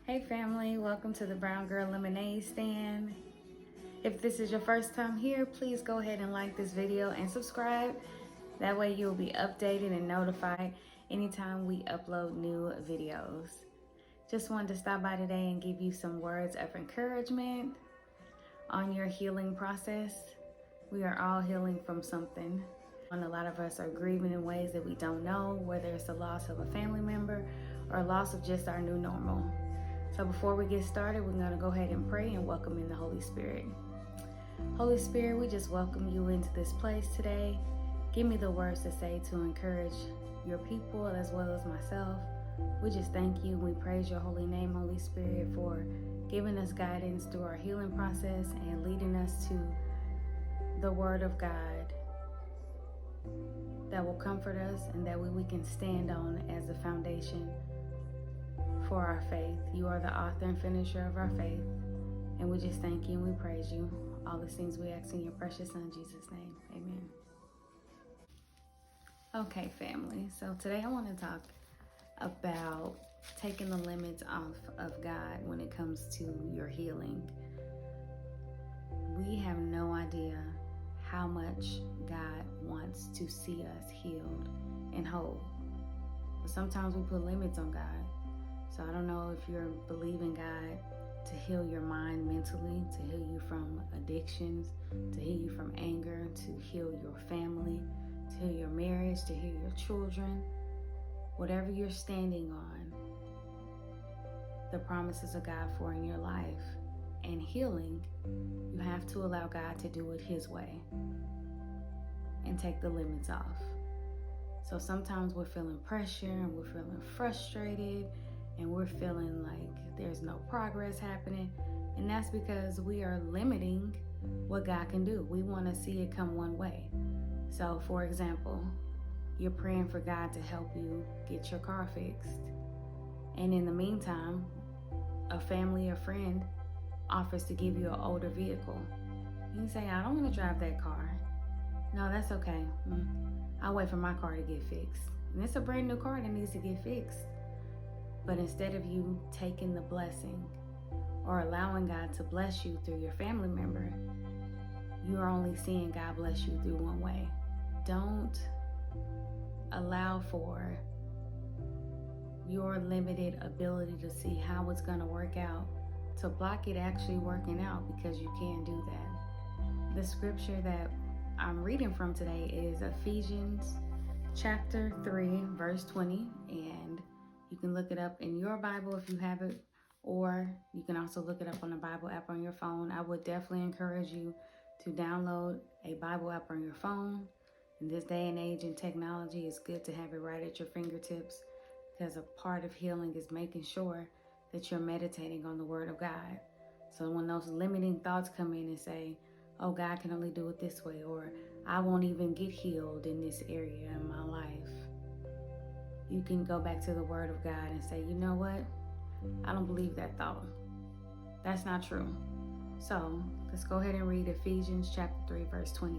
Hey family, welcome to the Brown Girl Lemonade Stand. If this is your first time here, please go ahead and like this video and subscribe. That way you'll be updated and notified anytime we upload new videos. Just wanted to stop by today and give you some words of encouragement on your healing process. We are all healing from something. And a lot of us are grieving in ways that we don't know, whether it's the loss of a family member or loss of just our new normal. So before we get started, we're going to go ahead and pray and welcome in the Holy Spirit. Holy Spirit, we just welcome you into this place today. Give me the words to say to encourage your people as well as myself. We just thank you. We praise your holy name, Holy Spirit, for giving us guidance through our healing process and leading us to the Word of God that will comfort us and that we can stand on as the foundation for our faith. You are the author and finisher of our faith, and we just thank you and we praise you. All these things we ask in your precious Son, Jesus' name. Amen. Okay, family. So today I want to talk about taking the limits off of God when it comes to your healing. We have no idea how much God wants to see us healed and whole. But sometimes we put limits on God. So I don't know if you're believing God to heal your mind mentally, to heal you from addictions, to heal you from anger, to heal your family, to heal your marriage, to heal your children. Whatever you're standing on, the promises of God for in your life and healing, you have to allow God to do it His way and take the limits off. So sometimes we're feeling pressure and we're feeling frustrated and we're feeling like there's no progress happening. And that's because we are limiting what God can do. We want to see it come one way. So for example, you're praying for God to help you get your car fixed. And in the meantime, a family or friend offers to give you an older vehicle. You say, I don't want to drive that car. No, that's okay. I'll wait for my car to get fixed. And it's a brand new car that needs to get fixed. But instead of you taking the blessing or allowing God to bless you through your family member, you're only seeing God bless you through one way. Don't allow for your limited ability to see how it's going to work out to block it actually working out, because you can't do that. The scripture that I'm reading from today is Ephesians chapter 3, verse 20, and you can look it up in your Bible if you have it, or you can also look it up on the Bible app on your phone. I would definitely encourage you to download a Bible app on your phone. In this day and age in technology, it's good to have it right at your fingertips, because a part of healing is making sure that you're meditating on the Word of God. So when those limiting thoughts come in and say, oh, God can only do it this way, or I won't even get healed in this area in my life, you can go back to the Word of God and say, you know what? I don't believe that thought. That's not true. So let's go ahead and read Ephesians chapter 3, verse 20.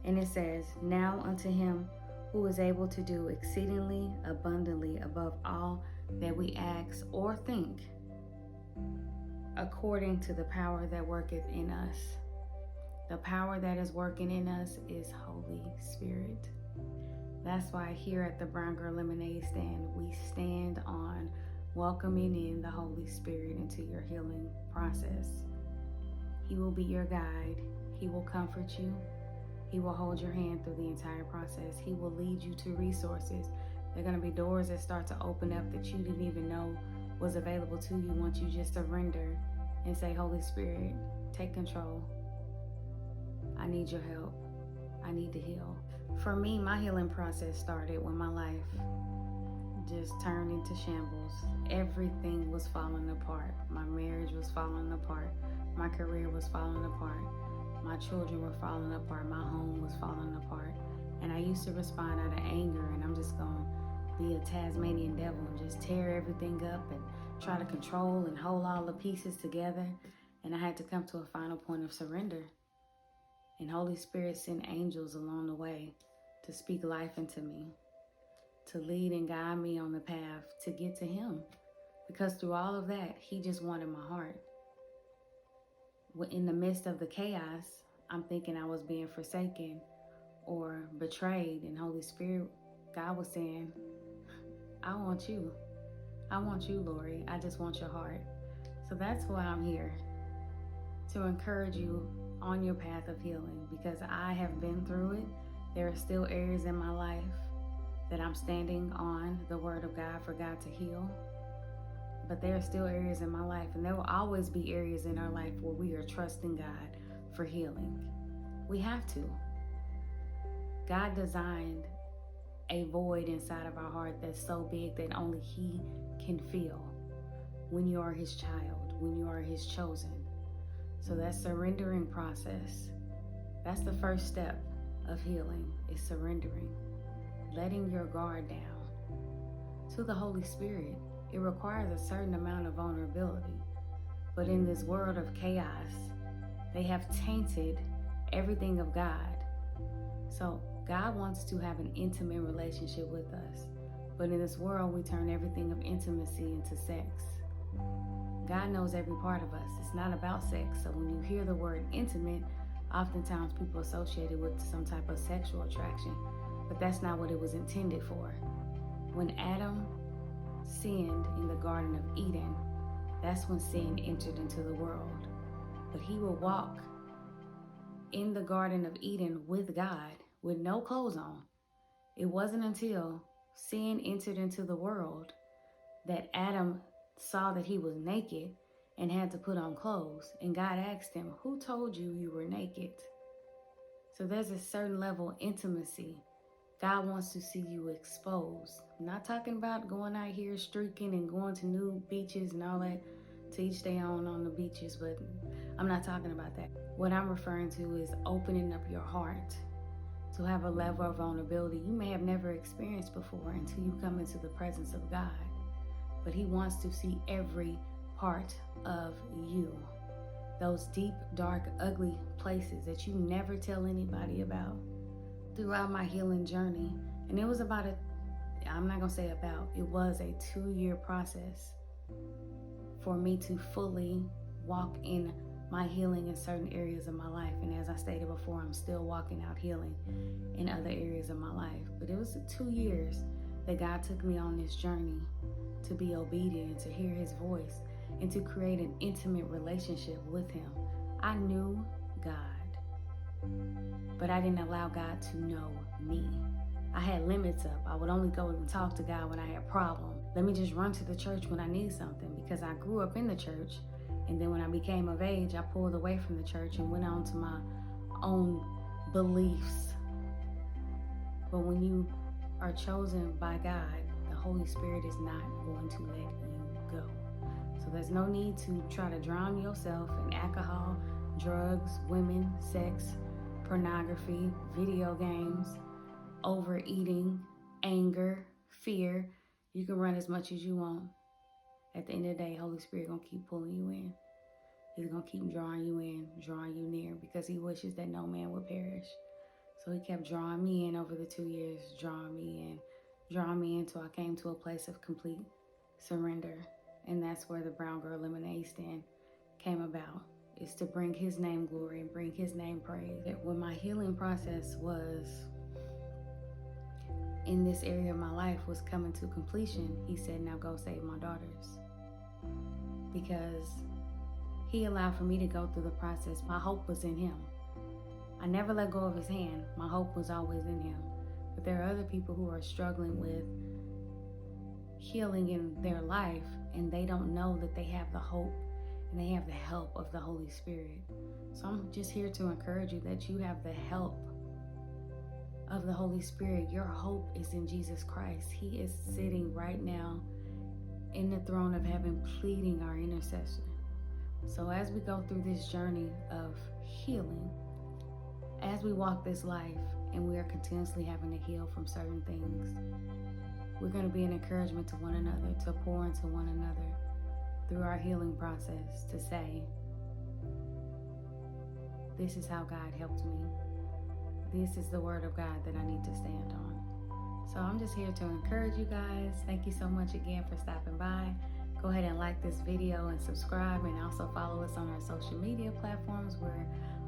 And it says, now unto Him who is able to do exceedingly abundantly above all that we ask or think, according to the power that worketh in us. The power that is working in us is Holy Spirit. That's why here at the Brown Girl Lemonade Stand, we stand on welcoming in the Holy Spirit into your healing process. He will be your guide. He will comfort you. He will hold your hand through the entire process. He will lead you to resources. There are going to be doors that start to open up that you didn't even know was available to you once you just surrender and say, Holy Spirit, take control. I need your help. I need to heal. For me, my healing process started when my life just turned into shambles. Everything was falling apart. My marriage was falling apart. My career was falling apart. My children were falling apart. My home was falling apart. And I used to respond out of anger, and I'm just going to be a Tasmanian devil and just tear everything up and try to control and hold all the pieces together. And I had to come to a final point of surrender. And Holy Spirit sent angels along the way to speak life into me, to lead and guide me on the path to get to Him. Because through all of that, he just wanted my heart. In the midst of the chaos, I'm thinking I was being forsaken or betrayed, and Holy Spirit, God was saying, I want you. I want you, Lori. I just want your heart. So that's why I'm here, to encourage you on your path of healing, because I have been through it. There are still areas in my life that I'm standing on the word of God for God to heal. But there are still areas in my life, and there will always be areas in our life where we are trusting God for healing. We have to. God designed a void inside of our heart that's so big that only He can fill when you are His child, when you are His chosen. So that surrendering process, that's the first step of healing, is surrendering, letting your guard down to the Holy Spirit. It requires a certain amount of vulnerability. But in this world of chaos, they have tainted everything of God. So God wants to have an intimate relationship with us. But in this world, we turn everything of intimacy into sex. God knows every part of us. It's not about sex. So when you hear the word intimate, oftentimes people associate it with some type of sexual attraction. But that's not what it was intended for. When Adam sinned in the Garden of Eden, that's when sin entered into the world. But he will walk in the Garden of Eden with God with no clothes on. It wasn't until sin entered into the world that Adam saw that he was naked and had to put on clothes. And God asked him, who told you you were naked? So there's a certain level of intimacy. God wants to see you exposed. I'm not talking about going out here streaking and going to new beaches and all that, to each their own on the beaches, but I'm not talking about that. What I'm referring to is opening up your heart to have a level of vulnerability you may have never experienced before until you come into the presence of God. But He wants to see every part of you. Those deep, dark, ugly places that you never tell anybody about. Throughout my healing journey, and it was it was a 2-year process for me to fully walk in my healing in certain areas of my life. And as I stated before, I'm still walking out healing in other areas of my life. But it was 2 years that God took me on this journey to be obedient, to hear His voice, and to create an intimate relationship with Him. I knew God, but I didn't allow God to know me. I had limits up. I would only go and talk to God when I had a problem. Let me just run to the church when I need something, because I grew up in the church. And then when I became of age, I pulled away from the church and went on to my own beliefs. But when you are chosen by God, the Holy Spirit is not going to let you go. So there's no need to try to drown yourself in alcohol, drugs, women, sex, pornography, video games, overeating, anger, fear. You can run as much as you want. At the end of the day, Holy Spirit gonna keep pulling you in. He's gonna keep drawing you in, drawing you near, because He wishes that no man would perish. So He kept drawing me in over the 2 years, drawing me in until I came to a place of complete surrender. And that's where the Brown Girl Lemonade Stand came about. Is to bring His name glory and bring His name praise. When my healing process was in this area of my life was coming to completion, He said, now go save my daughters. Because He allowed for me to go through the process. My hope was in Him. I never let go of His hand. My hope was always in Him. But there are other people who are struggling with healing in their life, and they don't know that they have the hope and they have the help of the Holy Spirit. So I'm just here to encourage you that you have the help of the Holy Spirit. Your hope is in Jesus Christ. He is sitting right now in the throne of heaven, pleading our intercession. So as we go through this journey of healing, as we walk this life and we are continuously having to heal from certain things, we're going to be an encouragement to one another, to pour into one another through our healing process, to say, this is how God helped me. This is the word of God that I need to stand on. So I'm just here to encourage you guys. Thank you so much again for stopping by. go ahead and like this video and subscribe, and also follow us on our social media platforms. We're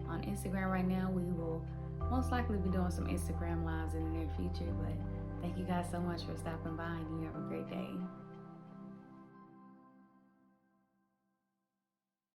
on Instagram right now. We will most likely be doing some Instagram lives in the near future, but thank you guys so much for stopping by, and you have a great day.